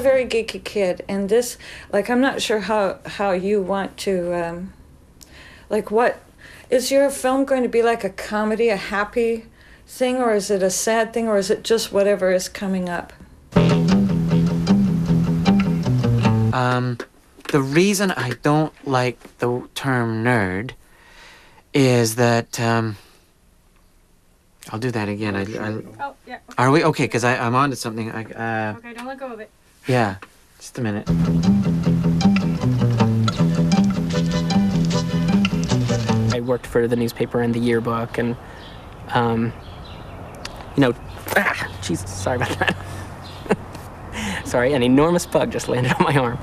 a very geeky kid, and this, like, I'm not sure how you want to, like, what, is your film going to be like a comedy, a happy thing, or is it a sad thing, or is it just whatever is coming up? The reason I don't like the term nerd is that, I'll do that again. Oh, yeah. Okay. Are we? Okay, because I'm on to something. Okay, don't let go of it. Yeah, just a minute. I worked for the newspaper and the yearbook, and, Jesus, sorry about that. Sorry, an enormous bug just landed on my arm.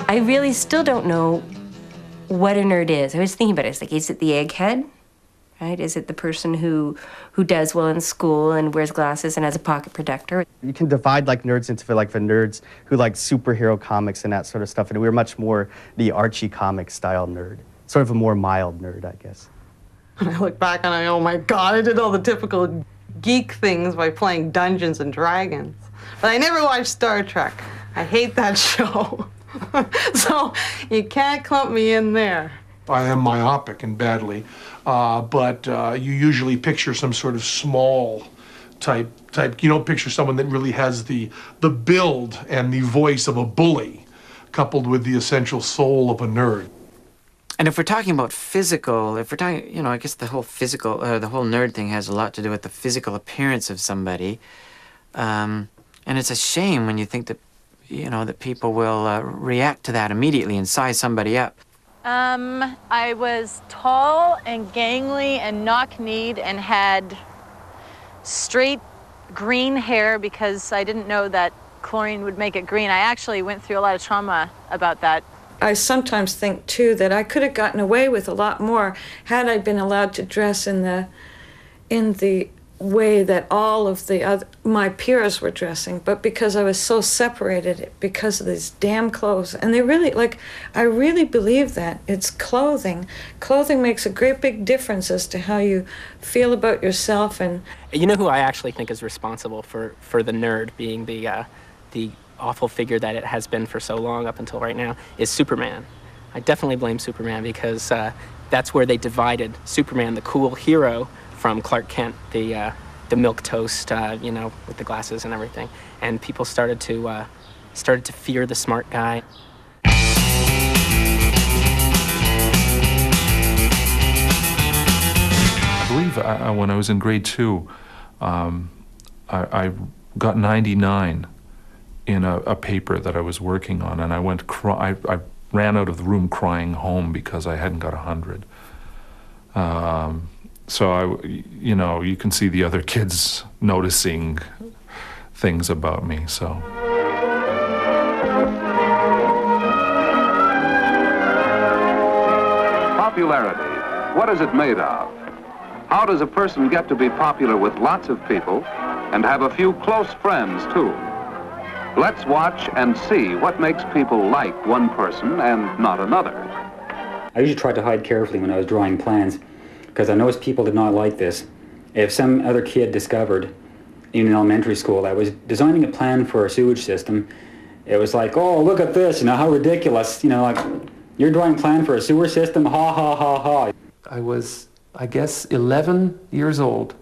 I really still don't know what a nerd is. I was thinking about it. It's like, is it the egghead? Right? Is it the person who does well in school and wears glasses and has a pocket protector? You can divide like nerds into like the nerds who like superhero comics and that sort of stuff, and we're much more the Archie comic style nerd. Sort of a more mild nerd, I guess. And I look back and oh my God, I did all the typical geek things by playing Dungeons and Dragons. But I never watched Star Trek. I hate that show. So you can't clump me in there. I am myopic and badly, but you usually picture some sort of small type. You don't picture someone that really has the build and the voice of a bully, coupled with the essential soul of a nerd. And if we're talking about physical, if we're talking, I guess the whole physical, the whole nerd thing has a lot to do with the physical appearance of somebody. And it's a shame when you think that, that people will react to that immediately and size somebody up. I was tall and gangly and knock-kneed and had straight green hair because I didn't know that chlorine would make it green. I actually went through a lot of trauma about that. I sometimes think, too, that I could have gotten away with a lot more had I been allowed to dress in the way that all of my peers were dressing, but because I was so separated because of these damn clothes. And they really, I really believe that. It's clothing. Clothing makes a great big difference as to how you feel about yourself. And you know who I actually think is responsible for the nerd being the awful figure that it has been for so long up until right now is Superman. I definitely blame Superman because that's where they divided Superman, the cool hero, from Clark Kent, the milquetoast, with the glasses and everything, and people started to fear the smart guy. I believe when I was in grade 2, I got 99 in a paper that I was working on, and I ran out of the room crying home because I hadn't got 100. So you can see the other kids noticing things about me, so. Popularity, what is it made of? How does a person get to be popular with lots of people and have a few close friends, too? Let's watch and see what makes people like one person and not another. I usually tried to hide carefully when I was drawing plans, because I noticed people did not like this. If some other kid discovered, even in elementary school, I was designing a plan for a sewage system, it was like, oh, look at this, how ridiculous, you're drawing a plan for a sewer system, ha, ha, ha, ha. I was, I guess, 11 years old,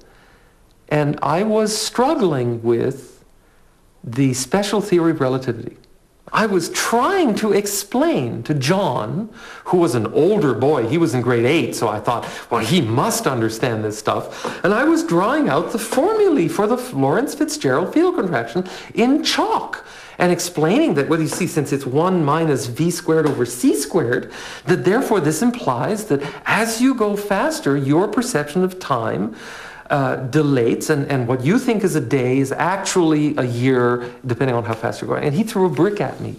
and I was struggling with the special theory of relativity. I was trying to explain to John, who was an older boy, he was in grade 8, so I thought, well, he must understand this stuff. And I was drawing out the formulae for the Lorentz Fitzgerald field contraction in chalk and explaining that, well, you see, since it's 1 minus v squared over c squared, that therefore this implies that as you go faster, your perception of time dilates, and what you think is a day is actually a year, depending on how fast you're going. And he threw a brick at me.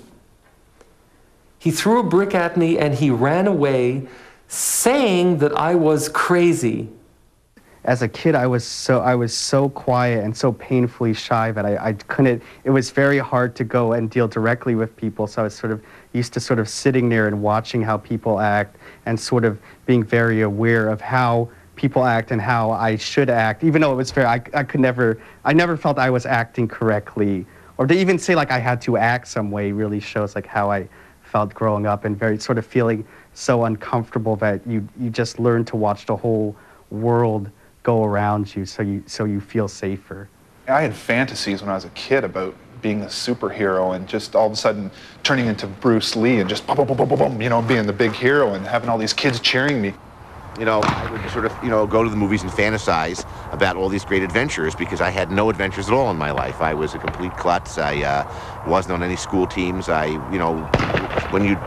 He threw a brick at me, and he ran away saying that I was crazy. as a kid, I was so quiet and so painfully shy that I couldn't. It was very hard to go and deal directly with people. So I was sort of used to sort of sitting there and watching how people act and sort of being very aware of how people act and how I should act, even though it was I never felt I was acting correctly, or to even say like I had to act some way really shows like how I felt growing up, and very sort of feeling so uncomfortable that you just learn to watch the whole world go around you, so you feel safer. I had fantasies when I was a kid about being a superhero and just all of a sudden turning into Bruce Lee and just boom, boom, boom, boom, boom, boom, you know, being the big hero and having all these kids cheering me. You know, I would sort of, you know, go to the movies and fantasize about all these great adventures because I had no adventures at all in my life. I was a complete klutz. I wasn't on any school teams. You know, when you'd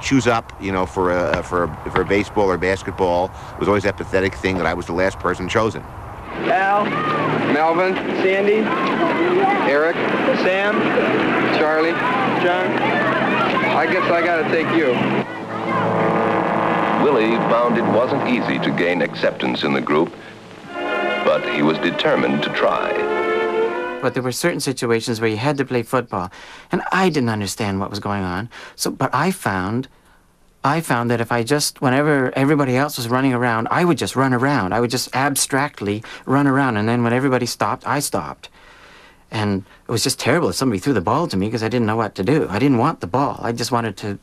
choose up, you know, for a baseball or basketball, it was always that pathetic thing that I was the last person chosen. Al, Melvin, Sandy, Eric, Sam, Charlie, John. I guess I gotta take you. Willie found it wasn't easy to gain acceptance in the group, but he was determined to try. But there were certain situations where you had to play football, and I didn't understand what was going on. But I found that if I just, whenever everybody else was running around, I would just run around. I would just abstractly run around, and then when everybody stopped, I stopped. And it was just terrible if somebody threw the ball to me because I didn't know what to do. I didn't want the ball. I just wanted to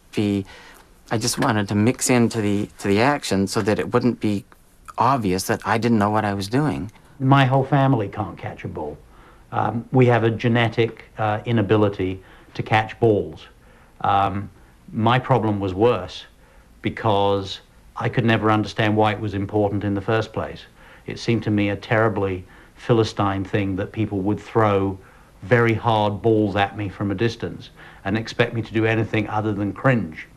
mix into the action so that it wouldn't be obvious that I didn't know what I was doing. My whole family can't catch a ball. We have a genetic inability to catch balls. My problem was worse because I could never understand why it was important in the first place. It seemed to me a terribly Philistine thing that people would throw very hard balls at me from a distance and expect me to do anything other than cringe.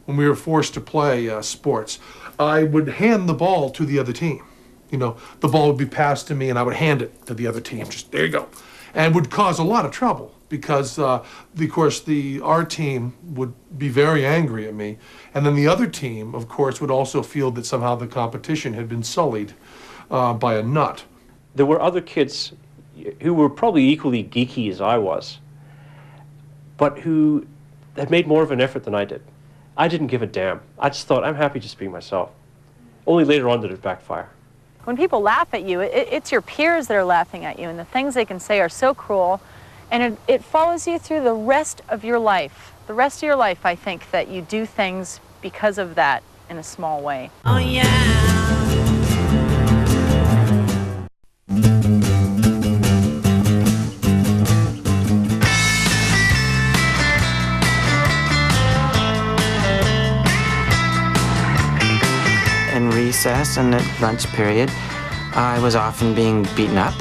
When we were forced to play sports, I would hand the ball to the other team. You know, the ball would be passed to me and I would hand it to the other team. Just, there you go. And would cause a lot of trouble because, of course, our team would be very angry at me. And then the other team, of course, would also feel that somehow the competition had been sullied by a nut. There were other kids who were probably equally geeky as I was, but who had made more of an effort than I did. I didn't give a damn. I just thought, I'm happy just being myself. Only later on did it backfire. When people laugh at you, it's your peers that are laughing at you, and the things they can say are so cruel, and it follows you through the rest of your life. The rest of your life, I think, that you do things because of that in a small way. Oh, yeah. Recess and at lunch period, I was often being beaten up.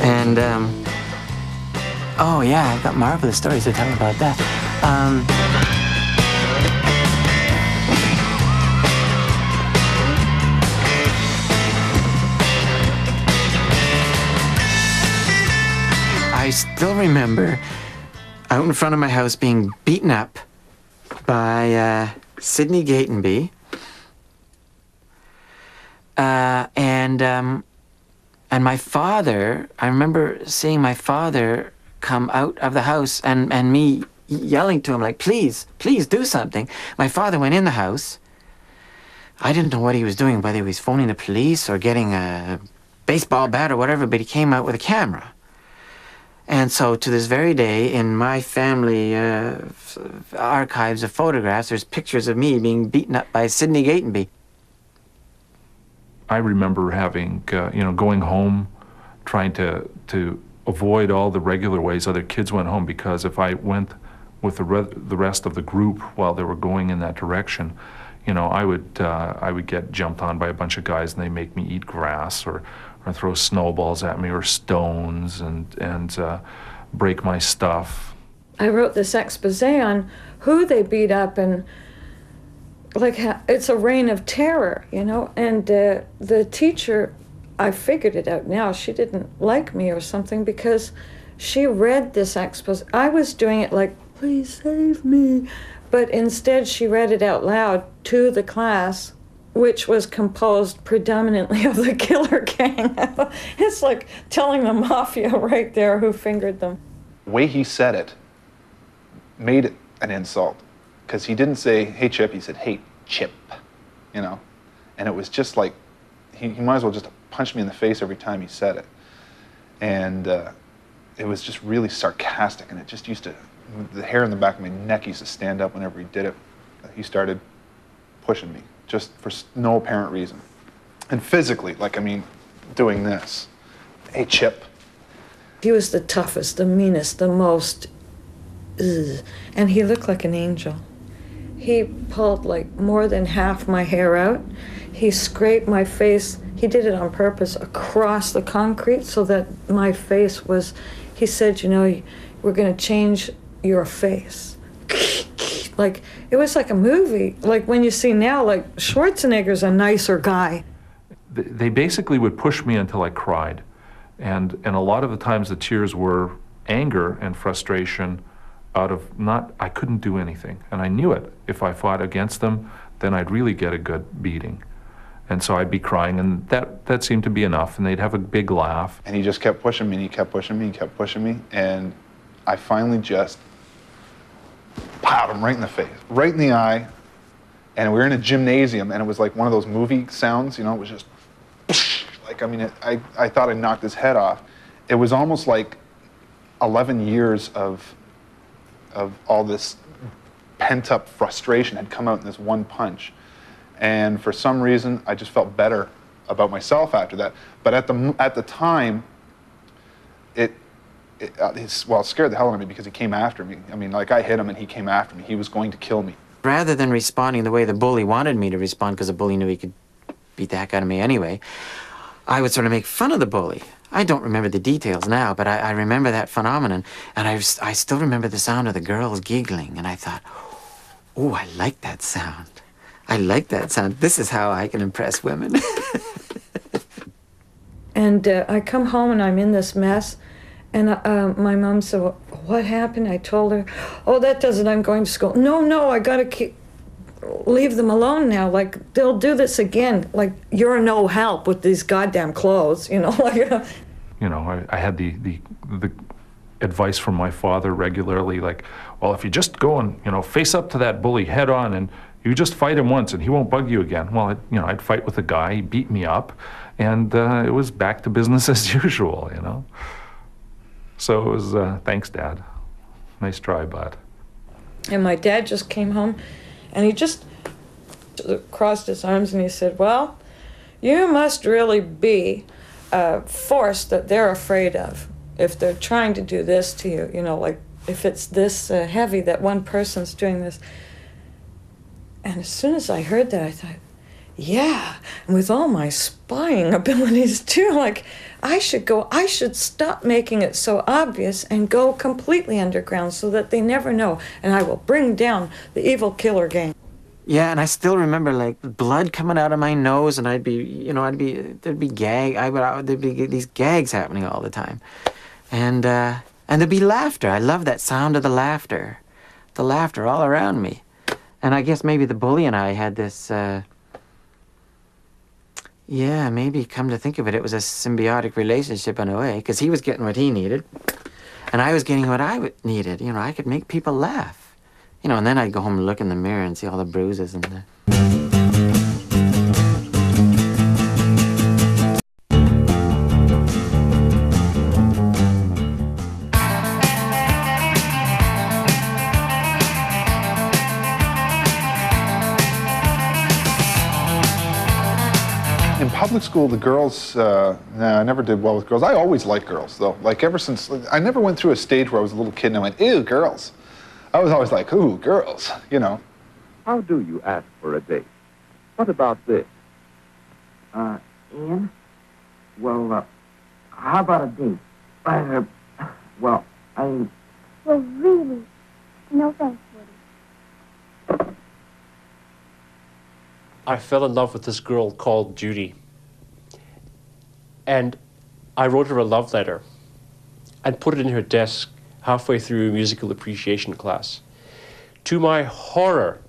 And, oh yeah, I've got marvelous stories to tell about that. I still remember out in front of my house being beaten up by Sidney Gatenby. And my father, I remember seeing my father come out of the house and me yelling to him like, please do something. My father went in the house. I didn't know what he was doing, whether he was phoning the police or getting a baseball bat or whatever, but he came out with a camera. And so to this very day, in my family archives of photographs, there's pictures of me being beaten up by Sidney Gatenby. I remember having, going home, trying to avoid all the regular ways other kids went home, because if I went with the rest of the group while they were going in that direction, I would get jumped on by a bunch of guys and they make me eat grass or throw snowballs at me or stones and break my stuff. I wrote this expose on who they beat up and it's a reign of terror, and the teacher, I figured it out now, she didn't like me or something because she read this expose. I was doing it like, please save me, but instead she read it out loud to the class which was composed predominantly of the killer gang. It's like telling the mafia right there who fingered them. The way he said it made it an insult, because he didn't say, hey, Chip, he said, hey, Chip, you know? And it was just like, he might as well just punch me in the face every time he said it. And it was just really sarcastic, and it just used to, the hair in the back of my neck used to stand up whenever he did it. He started pushing me, just for no apparent reason. And physically, like, I mean, doing this. Hey, Chip. He was the toughest, the meanest, the most, and he looked like an angel. He pulled like more than half my hair out. He scraped my face, he did it on purpose, across the concrete so that my face was, he said, you know, we're gonna change your face. Like, it was like a movie. Like when you see now, like Schwarzenegger's a nicer guy. They basically would push me until I cried. And a lot of the times the tears were anger and frustration out of I couldn't do anything. And I knew it. If I fought against them, then I'd really get a good beating. And so I'd be crying, and that seemed to be enough, and they'd have a big laugh. And he just kept pushing me, and he kept pushing me, and kept pushing me, and I finally just popped him right in the face, right in the eye, and we were in a gymnasium, and it was like one of those movie sounds, you know, it was just, like, I mean, I thought I knocked his head off. It was almost like 11 years of all this pent-up frustration had come out in this one punch. And for some reason, I just felt better about myself after that. But at the time, it scared the hell out of me, because he came after me. I mean, like, I hit him and he came after me. He was going to kill me. Rather than responding the way the bully wanted me to respond, because the bully knew he could beat the heck out of me anyway, I would sort of make fun of the bully. I don't remember the details now, but I remember that phenomenon, and I still remember the sound of the girls giggling, and I thought, oh, I like that sound. I like that sound. This is how I can impress women. And I come home and I'm in this mess, and my mom said, well, what happened? I told her, oh, that doesn't, I'm going to school. No, I gotta leave them alone now. Like, they'll do this again. Like, you're no help with these goddamn clothes, you know? Like, you know, I had the advice from my father regularly, like, well, if you just go and, you know, face up to that bully head on, and you just fight him once and he won't bug you again. Well, I'd fight with a guy, he beat me up, and it was back to business as usual, you know. So it was, thanks, Dad. Nice try, bud. And my dad just came home, and he just crossed his arms and he said, well, you must really be a force that they're afraid of if they're trying to do this to you, you know, like if it's this heavy that one person's doing this. And as soon as I heard that, I thought, yeah, and with all my spying abilities too, like, I should stop making it so obvious and go completely underground so that they never know, and I will bring down the evil killer gang. Yeah, and I still remember, like, blood coming out of my nose, and there'd be these gags happening all the time. And there'd be laughter. I love that sound of the laughter all around me. And I guess maybe the bully and I had this, yeah, maybe come to think of it, it was a symbiotic relationship in a way, because he was getting what he needed, and I was getting what I needed. You know, I could make people laugh. You know, and then I'd go home and look in the mirror and see all the bruises and the... Public school, the girls, I never did well with girls. I always liked girls, though. Like, ever since, I never went through a stage where I was a little kid and I went, ew, girls. I was always like, ooh, girls, you know. How do you ask for a date? What about this? Ian? Well, how about a date? Well, really? No thanks, Woody. I fell in love with this girl called Judy. And I wrote her a love letter and put it in her desk halfway through musical appreciation class. To my horror,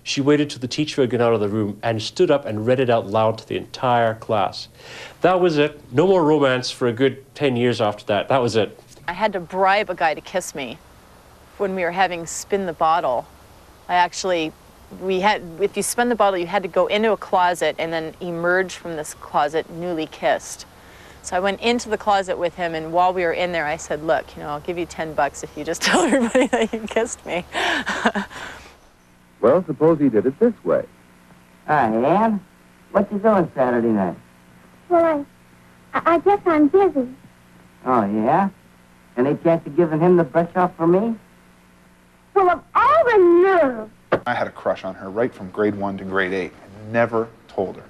she waited till the teacher had gone out of the room and stood up and read it out loud to the entire class. That was it. No more romance for a good 10 years after that. That was it. I had to bribe a guy to kiss me when we were having Spin the Bottle. If you spin the bottle, you had to go into a closet and then emerge from this closet newly kissed. So I went into the closet with him, and while we were in there, I said, look, I'll give you $10 if you just tell everybody that you kissed me. Well, suppose he did it this way. Hi, Ann. What you doing Saturday night? Well, I guess I'm busy. Oh, yeah? Any chance of giving him the brush off for me? Well, of all the nerve. I had a crush on her right from grade 1 to grade 8. I never told her.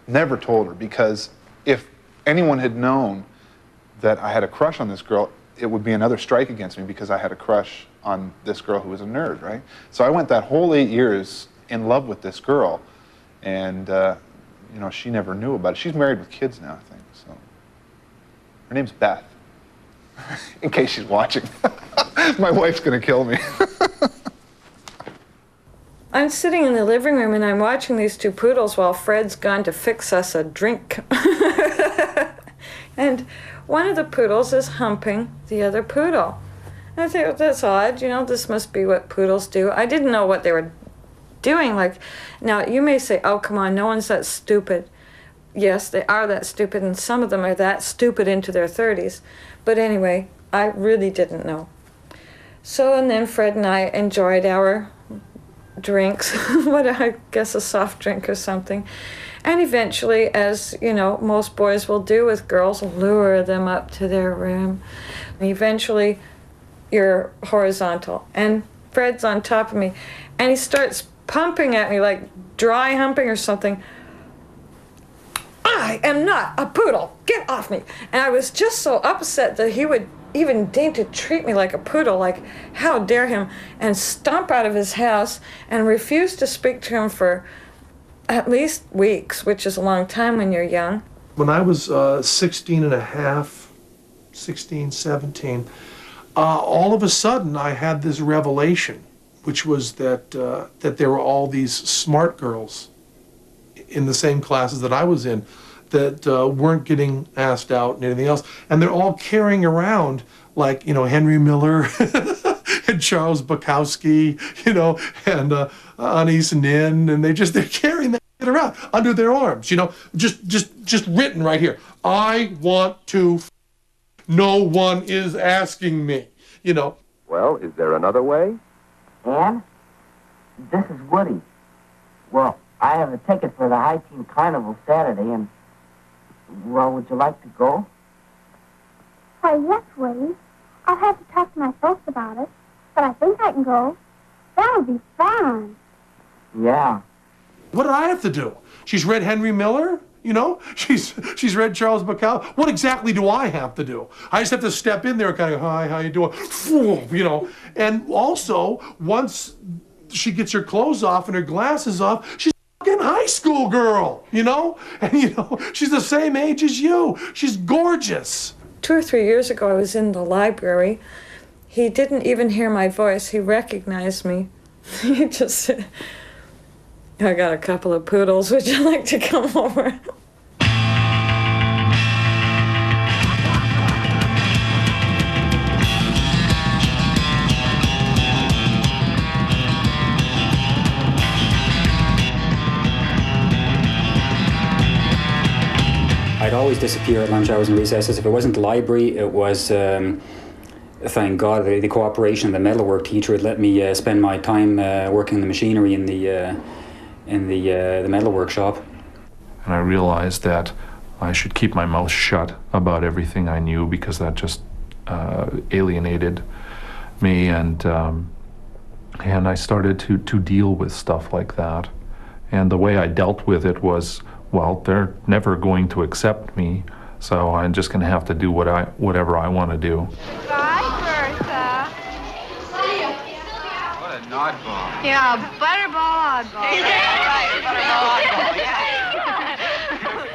Never told her, because if anyone had known that I had a crush on this girl, it would be another strike against me because I had a crush on this girl who was a nerd, right? So I went that whole 8 years in love with this girl, and she never knew about it. She's married with kids now, I think, so. Her name's Beth, in case she's watching. My wife's gonna kill me. I'm sitting in the living room and I'm watching these two poodles while Fred's gone to fix us a drink. And one of the poodles is humping the other poodle. And I think, that's odd, this must be what poodles do. I didn't know what they were doing. Now you may say, oh, come on, no one's that stupid. Yes, they are that stupid, and some of them are that stupid into their 30s. But anyway, I really didn't know. So, and then Fred and I enjoyed our drinks, I guess a soft drink or something. And eventually, as most boys will do with girls, lure them up to their room. And eventually, you're horizontal. And Fred's on top of me. And he starts pumping at me like dry humping or something. I am not a poodle. Get off me. And I was just so upset that he would even deign to treat me like a poodle, like how dare him, and stomp out of his house and refuse to speak to him for at least weeks, which is a long time when you're young. When I was 16 and a half, 16, 17, all of a sudden I had this revelation, which was that there were all these smart girls in the same classes that I was in that weren't getting asked out and anything else. And they're all carrying around like, Henry Miller and Charles Bukowski, and Anais Nin, and they're carrying that around under their arms, just written right here. I want to no one is asking me, Well, is there another way? Ann, this is Woody. Well, I have a ticket for the High Teen Carnival Saturday, and, would you like to go? Why, yes, Woody. I'll have to talk to my folks about it, but I think I can go. That'll be fun. Yeah. What did I have to do? She's read Henry Miller, She's read Charles Bukowski. What exactly do I have to do? I just have to step in there and kind of, hi, how you doing? And also, once she gets her clothes off and her glasses off, she's a fucking high school girl, And, she's the same age as you. She's gorgeous. 2 or 3 years ago, I was in the library. He didn't even hear my voice. He recognized me. He just said, I got a couple of poodles. Would you like to come over? I'd always disappear at lunch hours and recesses. If it wasn't the library, it was, thank God, the cooperation of the metalwork teacher had let me spend my time working the machinery in the metal workshop. And I realized that I should keep my mouth shut about everything I knew, because that just alienated me, and I started to deal with stuff like that. And the way I dealt with it was, well, they're never going to accept me, so I'm just going to have to do whatever I want to do. Bye, Bertha. What a oddball. Yeah, butterball oddball.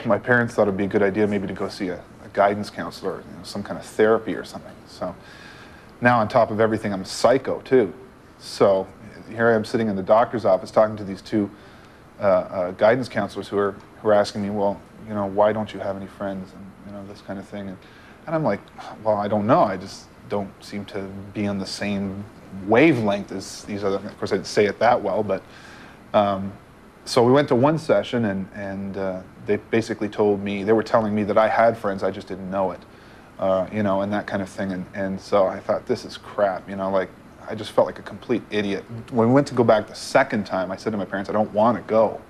My parents thought it'd be a good idea maybe to go see a guidance counselor, some kind of therapy or something. So now on top of everything, I'm a psycho too. So, here I am sitting in the doctor's office talking to these two guidance counselors who are asking me, well, you know, why don't you have any friends, and you know, this kind of thing, and I'm like, well, I don't know. I just don't seem to be on the same wavelength as these other. Of course, I didn't say it that well, but so we went to one session, and they basically told me, they were telling me that I had friends, I just didn't know it, you know, and that kind of thing, and so I thought, this is crap, you know, like, I just felt like a complete idiot. When we went to go back the second time, I said to my parents, I don't want to go,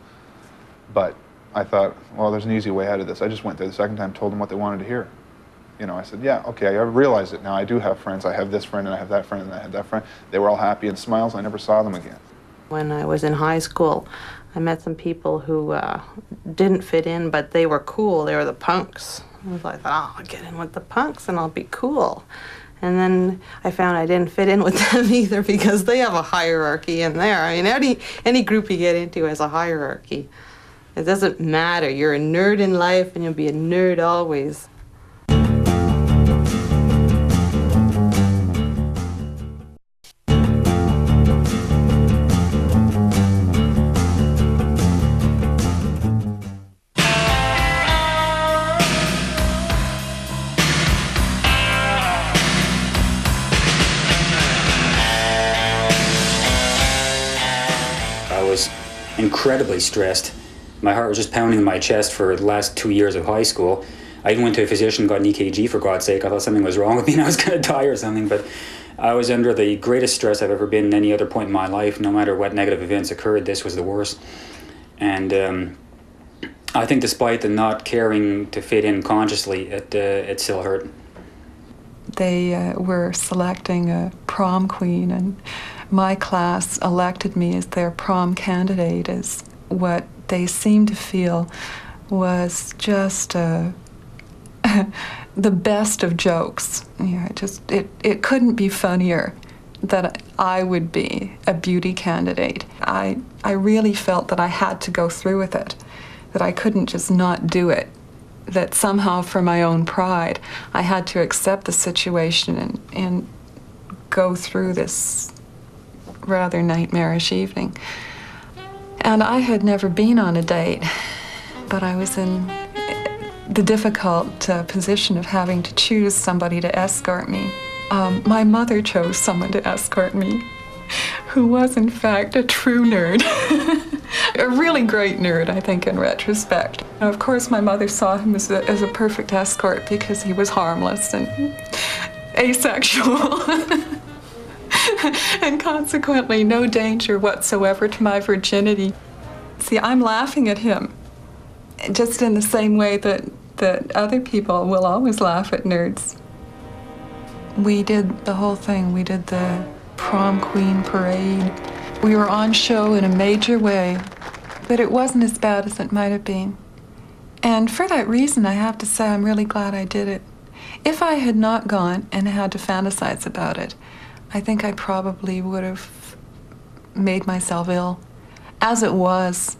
but I thought, well, there's an easy way out of this. I just went there the second time, told them what they wanted to hear. You know, I said, yeah, okay, I realize it now. I do have friends. I have this friend, and I have that friend, and I have that friend. They were all happy and smiles. I never saw them again. When I was in high school, I met some people who didn't fit in, but they were cool. They were the punks. I was like, oh, I'll get in with the punks, and I'll be cool. And then I found I didn't fit in with them either, because they have a hierarchy in there. I mean, any group you get into has a hierarchy. It doesn't matter. You're a nerd in life, and you'll be a nerd always. I was incredibly stressed. My heart was just pounding in my chest for the last 2 years of high school. I even went to a physician, got an EKG for God's sake. I thought something was wrong with me and I was going to die or something, but I was under the greatest stress I've ever been in any other point in my life. No matter what negative events occurred, this was the worst. And I think despite the not caring to fit in consciously, it still hurt. They were selecting a prom queen, and my class elected me as their prom candidate, as what they seemed to feel was just the best of jokes. Yeah, it couldn't be funnier that I would be a beauty candidate. I really felt that I had to go through with it, that I couldn't just not do it, that somehow for my own pride I had to accept the situation and go through this rather nightmarish evening. And I had never been on a date, but I was in the difficult position of having to choose somebody to escort me. My mother chose someone to escort me, who was in fact a true nerd. A really great nerd, I think, in retrospect. Now, of course, my mother saw him as a perfect escort because he was harmless and asexual. And consequently, no danger whatsoever to my virginity. See, I'm laughing at him, just in the same way that other people will always laugh at nerds. We did the whole thing. We did the prom queen parade. We were on show in a major way, but it wasn't as bad as it might have been. And for that reason, I have to say I'm really glad I did it. If I had not gone and had to fantasize about it, I think I probably would have made myself ill. As it was,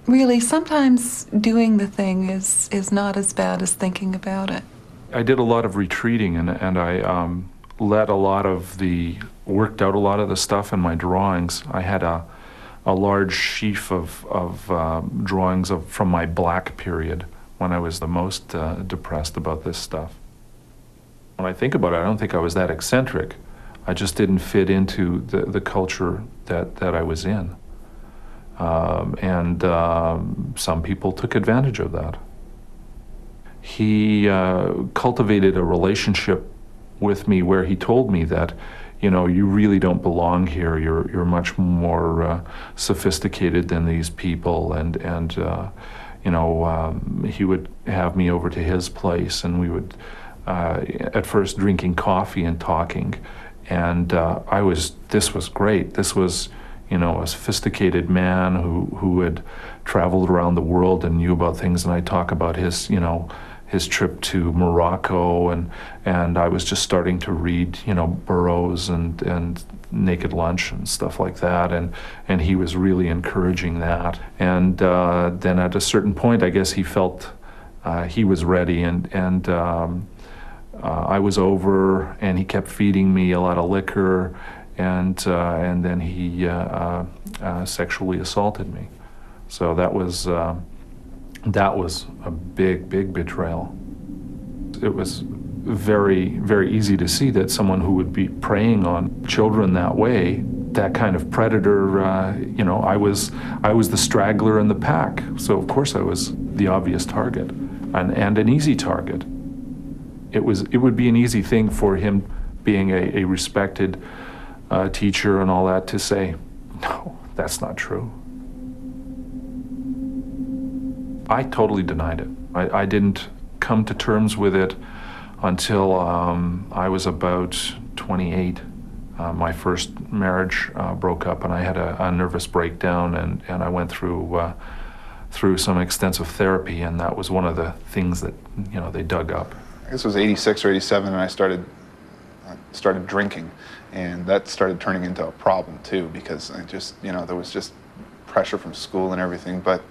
really, sometimes doing the thing is not as bad as thinking about it. I did a lot of retreating, and I worked out a lot of the stuff in my drawings. I had a large sheaf of drawings from my black period when I was the most depressed about this stuff. When I think about it, I don't think I was that eccentric. I just didn't fit into the culture that I was in. And some people took advantage of that. He cultivated a relationship with me where he told me that, you know, you really don't belong here. You're much more sophisticated than these people, and you know, he would have me over to his place, and we would at first drinking coffee and talking, and this was great. This was, you know, a sophisticated man who had traveled around the world and knew about things, and I'd talk about his, you know, his trip to Morocco, and I was just starting to read, you know, Burroughs and Naked Lunch and stuff like that, and he was really encouraging that. And then at a certain point, I guess he felt he was ready, and I was over, and he kept feeding me a lot of liquor, and then he sexually assaulted me. So that was a big betrayal. It was very, very easy to see that someone who would be preying on children that way, that kind of predator, you know, I was the straggler in the pack. So of course I was the obvious target, and an easy target. It would be an easy thing for him, being a respected teacher and all that, to say, no, that's not true. I totally denied it. I didn't come to terms with it until I was about 28. My first marriage broke up, and I had a nervous breakdown, and I went through some extensive therapy, and that was one of the things that, you know, they dug up. I guess it was 86 or 87, and I started drinking, and that started turning into a problem too, because I just, you know, there was just pressure from school and everything. But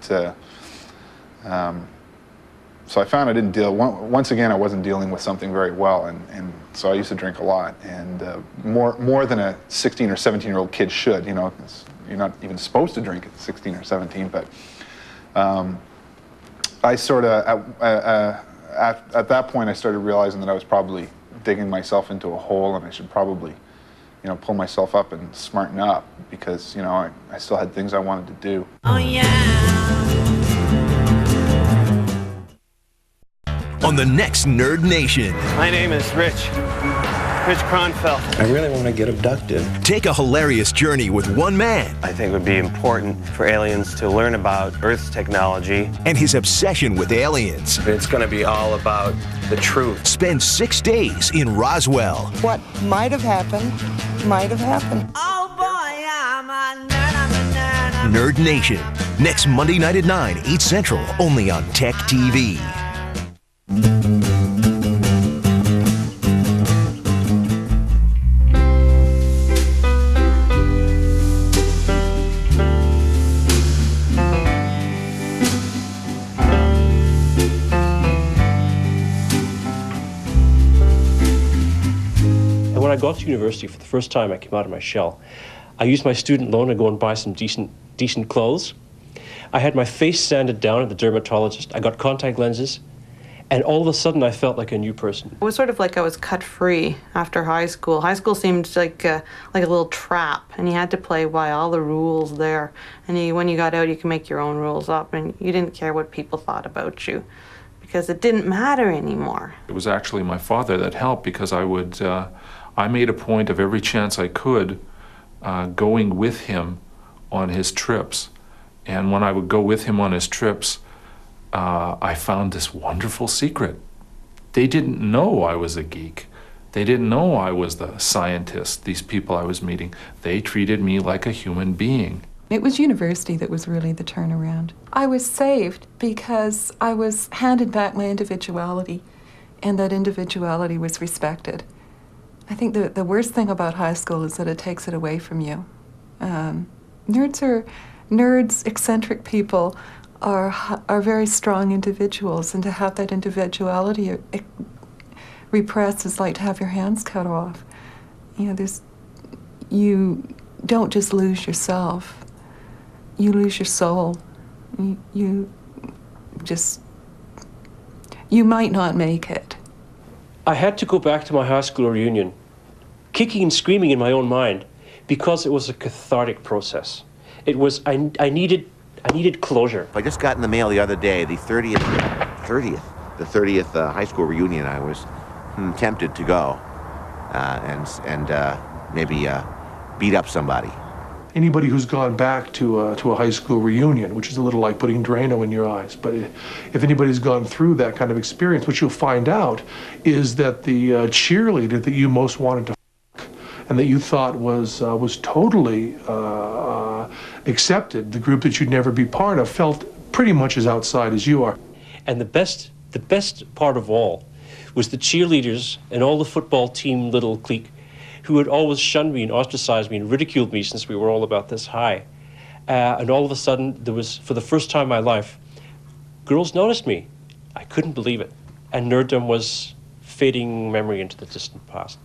so I found I didn't deal. Once again, I wasn't dealing with something very well, and so I used to drink a lot, and more than a 16 or 17-year-old kid should. You know, you're not even supposed to drink at 16 or 17, but I sort of at that point I started realizing that I was probably digging myself into a hole, and I should probably, you know, pull myself up and smarten up, because, you know, I still had things I wanted to do. Oh yeah. On the next Nerd Nation. My name is Rich Kronfeld. I really want to get abducted. Take a hilarious journey with one man. I think it would be important for aliens to learn about Earth's technology. And his obsession with aliens. It's going to be all about the truth. Spend 6 days in Roswell. What might have happened, might have happened. Oh boy, I'm a nerd. Nerd Nation. Next Monday night at 9, 8 Central, only on TechTV. When I got to university for the first time, I came out of my shell. I used my student loan to go and buy some decent clothes. I had my face sanded down at the dermatologist. I got contact lenses. And all of a sudden, I felt like a new person. It was sort of like I was cut free after high school. High school seemed like a little trap, and you had to play by all the rules there. And when you got out, you could make your own rules up, and you didn't care what people thought about you, because it didn't matter anymore. It was actually my father that helped, because I made a point of every chance I could going with him on his trips. And when I would go with him on his trips, I found this wonderful secret. They didn't know I was a geek. They didn't know I was the scientist, these people I was meeting. They treated me like a human being. It was university that was really the turnaround. I was saved because I was handed back my individuality, and that individuality was respected. I think the worst thing about high school is that it takes it away from you. Nerds, eccentric people are very strong individuals, and to have that individuality repressed is like to have your hands cut off. You know, you don't just lose yourself, you lose your soul. You might not make it. I had to go back to my high school reunion, kicking and screaming in my own mind, because it was a cathartic process. It was, I needed closure. I just got in the mail the other day, the 30th high school reunion. I was tempted to go and maybe beat up somebody. Anybody who's gone back to a high school reunion, which is a little like putting Drano in your eyes, but if anybody's gone through that kind of experience, what you'll find out is that the cheerleader that you most wanted to and that you thought was totally accepted, the group that you'd never be part of, felt pretty much as outside as you are. And the best part of all was the cheerleaders and all the football team little clique who had always shunned me and ostracized me and ridiculed me since we were all about this high. And all of a sudden, there was, for the first time in my life, girls noticed me. I couldn't believe it. And nerddom was fading memory into the distant past.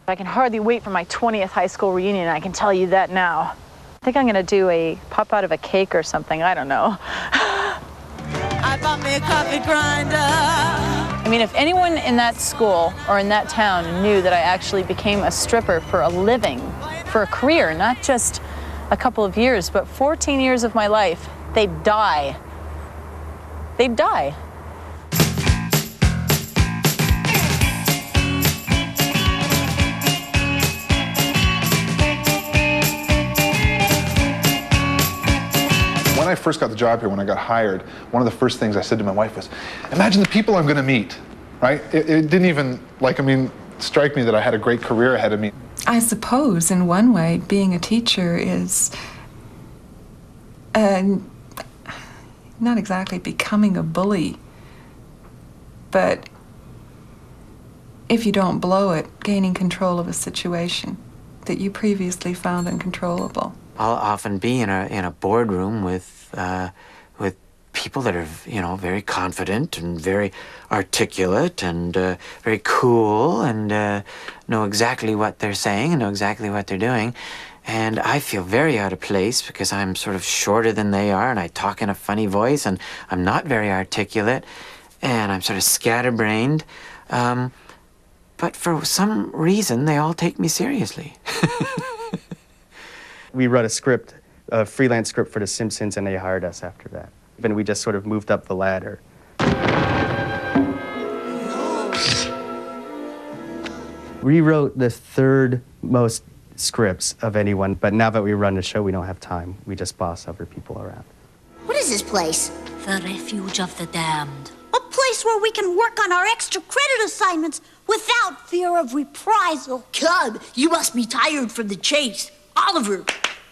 I can hardly wait for my 20th high school reunion, I can tell you that now. I think I'm gonna do a pop out of a cake or something, I don't know. I bought me a coffee grinder. I mean, if anyone in that school or in that town knew that I actually became a stripper for a living, for a career, not just a couple of years, but 14 years of my life, they'd die. They'd die. When I first got the job here, when I got hired, one of the first things I said to my wife was, imagine the people I'm going to meet, right? It didn't even, strike me that I had a great career ahead of me. I suppose, in one way, being a teacher is not exactly becoming a bully, but if you don't blow it, gaining control of a situation that you previously found uncontrollable. I'll often be in a boardroom with people that are, very confident and very articulate and very cool and know exactly what they're saying and know exactly what they're doing. And I feel very out of place because I'm sort of shorter than they are and I talk in a funny voice and I'm not very articulate and I'm sort of scatterbrained. But for some reason, they all take me seriously. We wrote a freelance script for The Simpsons, and they hired us after that. And we just sort of moved up the ladder. We wrote the third most scripts of anyone, but now that we run the show, we don't have time. We just boss other people around. What is this place? The Refuge of the Damned. A place where we can work on our extra credit assignments without fear of reprisal. Cub, you must be tired from the chase. Oliver,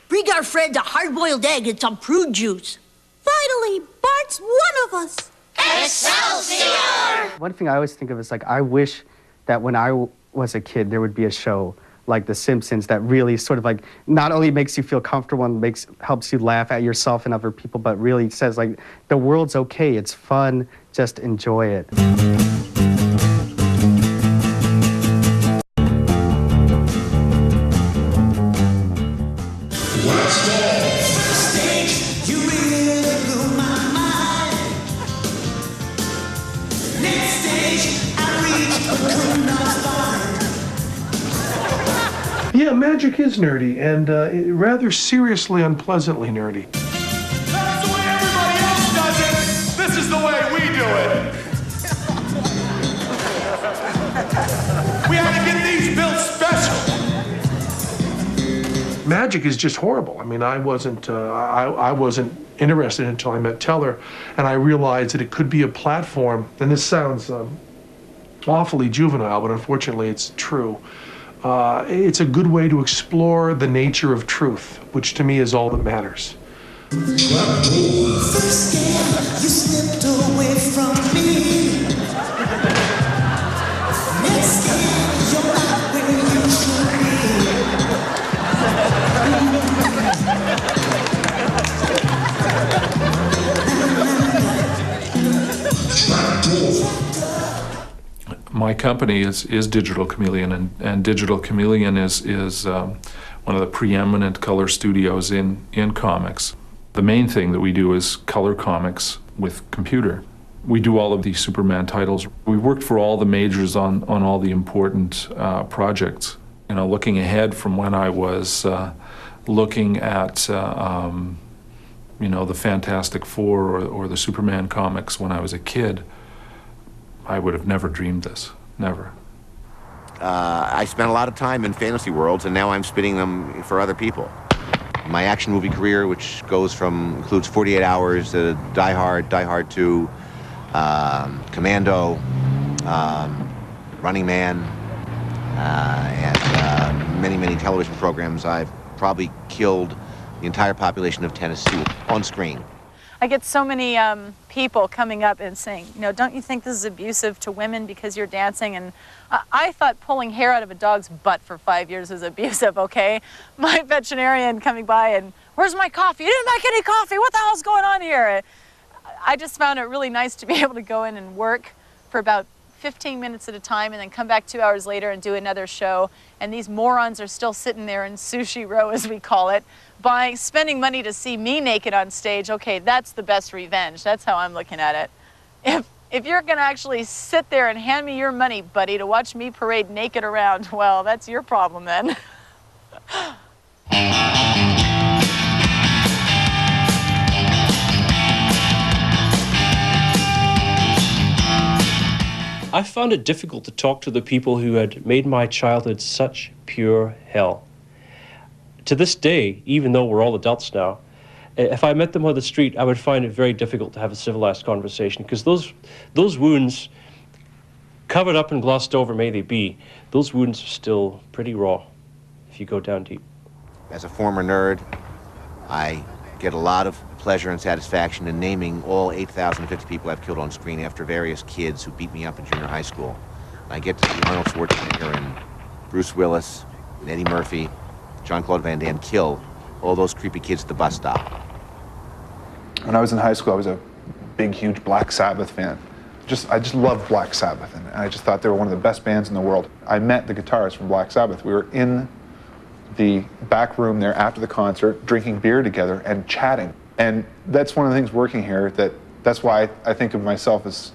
bring our friend a hard-boiled egg and some prune juice. Finally, Bart's one of us. Excelsior! One thing I always think of is, I wish that when I was a kid, there would be a show like The Simpsons that really sort of not only makes you feel comfortable and helps you laugh at yourself and other people, but really says the world's okay, it's fun, just enjoy it. Yeah, magic is nerdy, and rather seriously unpleasantly nerdy. That's the way everybody else does it. This is the way we do it. We had to get these built special. Magic is just horrible. I mean, I wasn't interested until I met Teller, and I realized that it could be a platform, and this sounds awfully juvenile, but unfortunately it's true. It's a good way to explore the nature of truth, which to me is all that matters. First day you slipped away from me. Next day you're not where you should My company is Digital Chameleon, and Digital Chameleon is one of the preeminent color studios in comics. The main thing that we do is color comics with computer. We do all of these Superman titles. We worked for all the majors on all the important projects. Looking ahead from when I was looking at the Fantastic Four or the Superman comics when I was a kid, I would have never dreamed this, never. I spent a lot of time in fantasy worlds, and now I'm spinning them for other people. My action movie career, which includes 48 Hours, Die Hard, Die Hard 2, Commando, Running Man, and many, many television programs. I've probably killed the entire population of Tennessee on screen. I get so many people coming up and saying, don't you think this is abusive to women because you're dancing? And I thought pulling hair out of a dog's butt for 5 years was abusive, okay? My veterinarian coming by and, where's my coffee? You didn't make any coffee. What the hell's going on here? I just found it really nice to be able to go in and work for about 15 minutes at a time and then come back 2 hours later and do another show. And these morons are still sitting there in sushi row, as we call it, spending money to see me naked on stage. Okay, that's the best revenge. That's how I'm looking at it. If you're gonna actually sit there and hand me your money, buddy, to watch me parade naked around, well, that's your problem then. I found it difficult to talk to the people who had made my childhood such pure hell. To this day, even though we're all adults now, if I met them on the street, I would find it very difficult to have a civilized conversation, because those wounds, covered up and glossed over may they be, those wounds are still pretty raw if you go down deep. As a former nerd, I get a lot of pleasure and satisfaction in naming all 8,050 people I've killed on screen after various kids who beat me up in junior high school. I get to see Arnold Schwarzenegger and Bruce Willis and Eddie Murphy, Jean-Claude Van Damme kill all those creepy kids at the bus stop. When I was in high school, I was a big, huge Black Sabbath fan. I just loved Black Sabbath, and I just thought they were one of the best bands in the world. I met the guitarist from Black Sabbath. We were in the back room there after the concert, drinking beer together and chatting. And that's one of the things working here, that's why I think of myself as,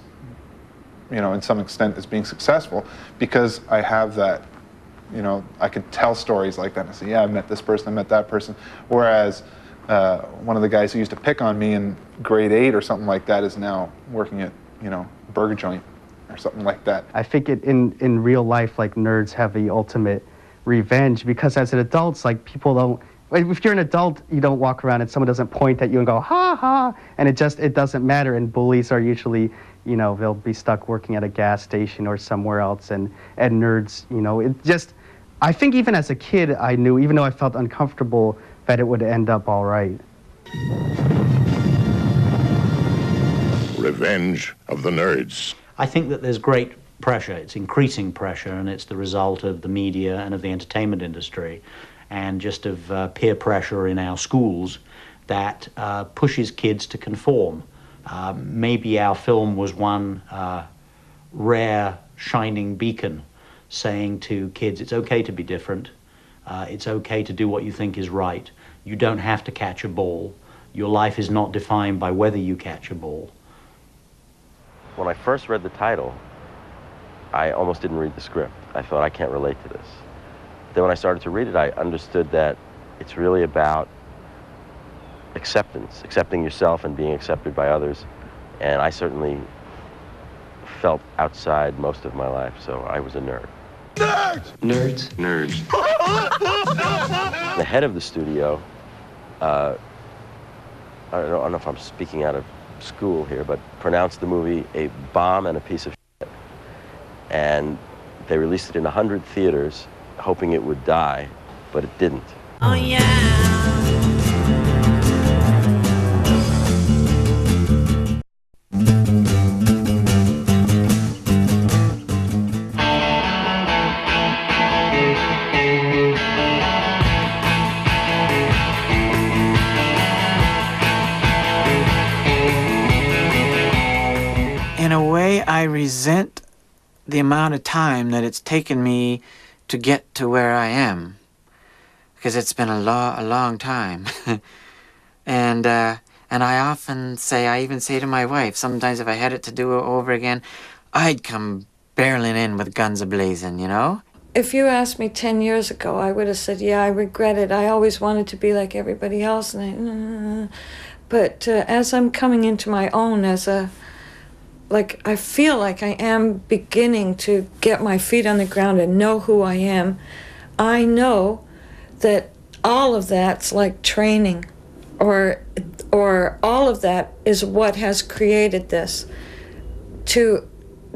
you know, in some extent as being successful, because I have that, you know, I could tell stories like that and say, yeah, I met this person, I met that person. Whereas one of the guys who used to pick on me in grade 8 or something like that is now working at, you know, Burger Joint or something like that. I think in real life, like, nerds have the ultimate revenge, because as an adult, like, people don't, if you're an adult, you don't walk around and someone doesn't point at you and go, ha ha, and it doesn't matter. And bullies are usually, you know, they'll be stuck working at a gas station or somewhere else, and nerds, you know, it just, I think even as a kid, I knew, even though I felt uncomfortable, that it would end up all right. Revenge of the Nerds. I think that there's great pressure. It's increasing pressure, and it's the result of the media and of the entertainment industry, and just of peer pressure in our schools that pushes kids to conform. Maybe our film was one rare shining beacon saying to kids, it's okay to be different. It's okay to do what you think is right. You don't have to catch a ball. Your life is not defined by whether you catch a ball. When I first read the title, I almost didn't read the script. I thought, I can't relate to this. Then when I started to read it, I understood that it's really about acceptance, accepting yourself and being accepted by others. And I certainly felt outside most of my life, so I was a nerd. Nerds! Nerds. The head of the studio, I don't know if I'm speaking out of school here, but pronounced the movie a bomb and a piece of shit. And they released it in 100 theaters, hoping it would die, but it didn't. Oh yeah. In a way, I resent the amount of time that it's taken me to get to where I am, because it's been a long time. and I often say, I even say to my wife, sometimes if I had it to do over again, I'd come barreling in with guns a-blazing, you know? If you asked me 10 years ago, I would have said, yeah, I regret it. I always wanted to be like everybody else. But as I'm coming into my own as a, I feel like I am beginning to get my feet on the ground and know who I am. I know that all of that's like training, or all of that is what has created this. To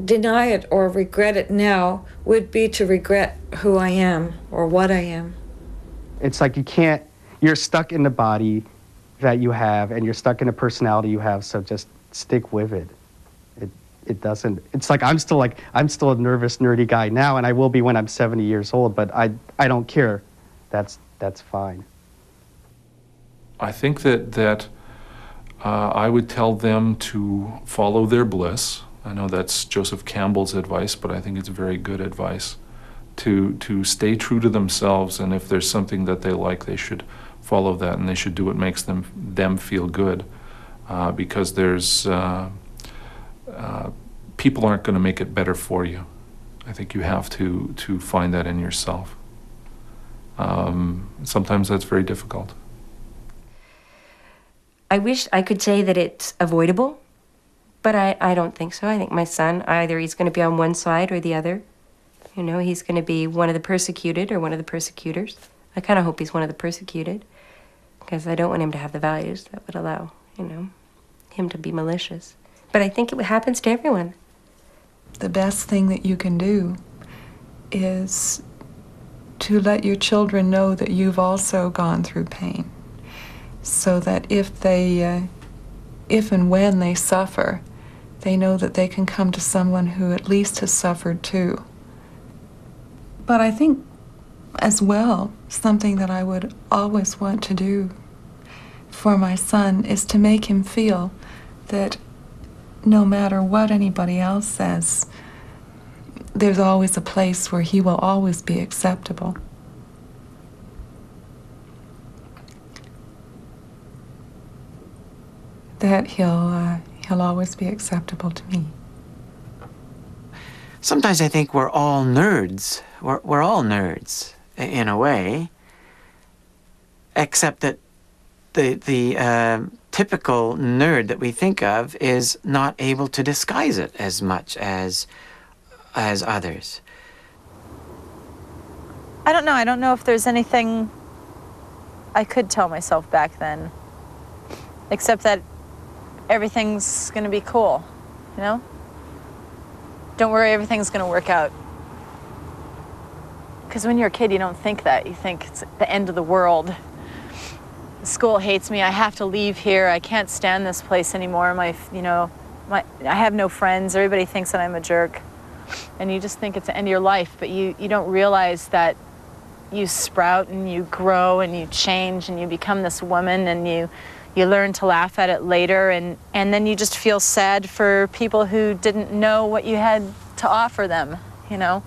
deny it or regret it now would be to regret who I am or what I am. It's like you're stuck in the body that you have, and you're stuck in a personality you have, so just stick with it. It doesn't, it's like I'm still a nervous, nerdy guy now, and I will be when I'm 70 years old, but I don't care. That's fine. I think that I would tell them to follow their bliss, I know that's Joseph Campbell's advice, but I think it's very good advice to stay true to themselves, and if there's something that they like, they should follow that, and they should do what makes them feel good, because there's people aren't going to make it better for you. I think you have to find that in yourself. Sometimes that's very difficult. I wish I could say that it's avoidable, but I don't think so. I think my son, either he's going to be on one side or the other. You know, he's going to be one of the persecuted or one of the persecutors. I kind of hope he's one of the persecuted, because I don't want him to have the values that would allow, you know, him to be malicious. But I think it happens to everyone. The best thing that you can do is to let your children know that you've also gone through pain, so that if and when they suffer, they know that they can come to someone who at least has suffered too. But I think, as well, something that I would always want to do for my son is to make him feel that no matter what anybody else says, there's always a place where he will always be acceptable. That he'll always be acceptable to me. Sometimes I think we're all nerds. We're all nerds, in a way, except that the typical nerd that we think of is not able to disguise it as much as others. I don't know. I don't know if there's anything I could tell myself back then, except that everything's going to be cool, you know? Don't worry, everything's going to work out. Because when you're a kid, you don't think that. You think it's the end of the world. The school hates me. I have to leave here. I can't stand this place anymore. I have no friends. Everybody thinks that I'm a jerk. And you just think it's the end of your life, but you don't realize that you sprout and you grow and you change and you become this woman, and you learn to laugh at it later, and then you just feel sad for people who didn't know what you had to offer them, you know?